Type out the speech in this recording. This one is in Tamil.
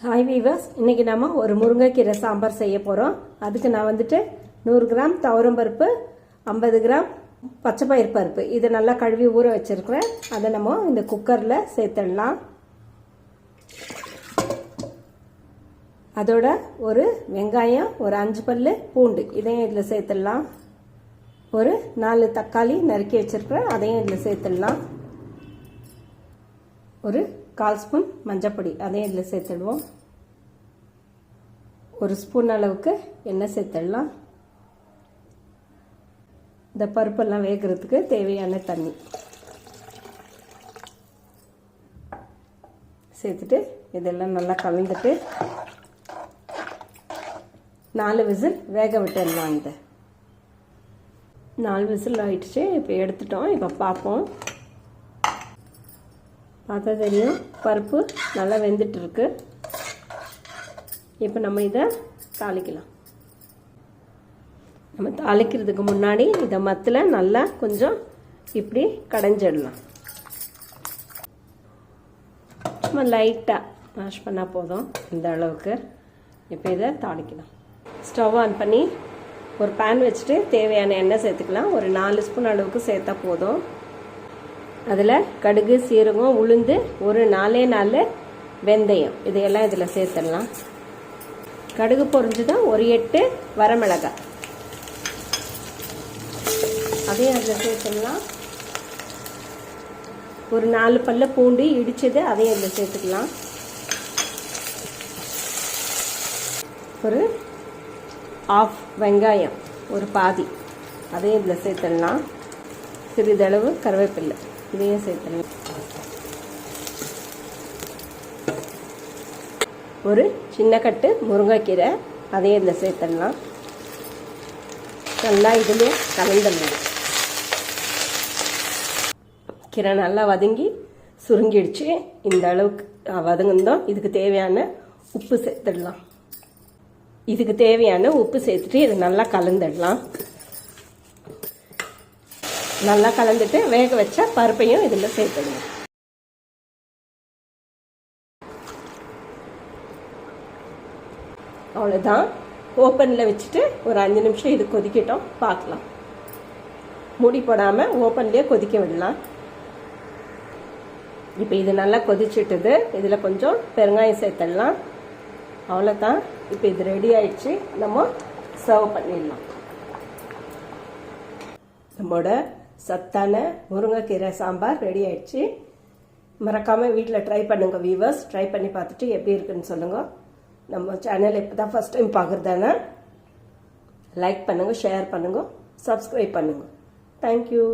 ஹாய் வீவர்ஸ், இன்றைக்கி நம்ம ஒரு முருங்கைக்கீரை சாம்பார் செய்ய போகிறோம். அதுக்கு நான் 100 கிராம் துவரம்பருப்பு, 50 கிராம் பச்சைப்பயிறு பருப்பு இதை நல்லா கழுவி ஊற வச்சுருக்கிறேன். அதை நம்ம இந்த குக்கரில் சேர்த்துடலாம். அதோட ஒரு வெங்காயம், ஒரு 5 பல்லு பூண்டு இதையும் இதில் சேர்த்துடலாம். ஒரு 4 தக்காளி நறுக்கி வச்சுருக்கிறேன், அதையும் இதில் சேர்த்துடலாம். ஒரு 1/4 ஸ்பூன் மஞ்சப்பொடி அதையும் இதில் சேர்த்துடுவோம். ஒரு ஸ்பூன் அளவுக்கு எண்ணெய் சேர்த்துடலாம். இந்த பருப்பெல்லாம் வேகிறதுக்கு தேவையான தண்ணி சேர்த்துட்டு இதெல்லாம் நல்லா கலந்துட்டு 4 விசில் வேக விட்டுடலாம். இந்த 4 விசில் ஆயிடுச்சு. இப்போ எடுத்துட்டோம். இப்போ பார்ப்போம். பார்த்தா தெரியும், பருப்பு நல்லா வெந்துட்டு இருக்கு. இப்போ நம்ம இதை தாளிக்கலாம். நம்ம தாளிக்கிறதுக்கு முன்னாடி இதை மத்தில் நல்லா கொஞ்சம் இப்படி கடைஞ்சிடலாம். சும்மா லைட்டாக வாஷ் பண்ணால் போதும், இந்த அளவுக்கு. இப்போ இதை தாளிக்கலாம். ஸ்டவ் ஆன் பண்ணி ஒரு பேன் வச்சுட்டு தேவையான எண்ணெய் சேர்த்துக்கலாம். ஒரு 4 ஸ்பூன் அளவுக்கு சேர்த்தா போதும். அதில் கடுகு, சீரகம், உளுந்து, ஒரு 4 வெந்தயம் இதையெல்லாம் இதில் சேர்த்துடலாம். கடுகு பொரிஞ்சுதான் ஒரு 8 வரமிளகாய் அதையும் அதில் சேர்த்துடலாம். ஒரு 4 பல்லு பூண்டு இடிச்சது அதையும் இதில் சேர்த்துக்கலாம். ஒரு 1/2 வெங்காயம், ஒரு பாதி அதையும் இதில் சேர்த்துடலாம். சிறிதளவு கருவேப்பிலை இதையும் சேர்த்துடலாம். ஒரு சின்ன கட்டு முருங்கைக்கீரை அதையும் இதில் சேர்த்துடலாம். நல்லா இதில் கலந்துடலாம். கீரை நல்லா வதங்கி சுருங்கிடுச்சு. இந்த அளவுக்கு வதங்கந்தோம். இதுக்கு தேவையான உப்பு சேர்த்துடலாம். இதுக்கு தேவையான உப்பு சேர்த்துட்டு இது நல்லா கலந்துடலாம். நல்லா கலந்துட்டு வேக வச்ச பருப்பையும் இதில் சேர்த்துடலாம். அவ்வளோதான். ஓப்பனில் வச்சுட்டு ஒரு 5 நிமிஷம் இது கொதிக்கட்டும், பார்க்கலாம். மூடி போடாமல் ஓப்பன்லேயே கொதிக்க விடலாம். இப்போ இது நல்லா கொதிச்சுட்டுது. இதில் கொஞ்சம் பெருங்காயம் சேர்த்துடலாம். அவ்வளோதான். இப்போ இது ரெடி ஆயிடுச்சு. நம்ம சர்வ் பண்ணிடலாம். நம்மோட சத்தான முருங்கைக்கீரை சாம்பார் ரெடி ஆயிடுச்சு. மறக்காமல் வீட்டில் ட்ரை பண்ணுங்கள் வீவர்ஸ். ட்ரை பண்ணி பார்த்துட்டு எப்படி இருக்குன்னு சொல்லுங்கள். நம்ம சேனல் இப்போ தான் ஃபஸ்ட் டைம் பார்க்குறதானே லைக் பண்ணுங்கள், ஷேர் பண்ணுங்கள், சப்ஸ்கிரைப் பண்ணுங்கள். தேங்க்யூ.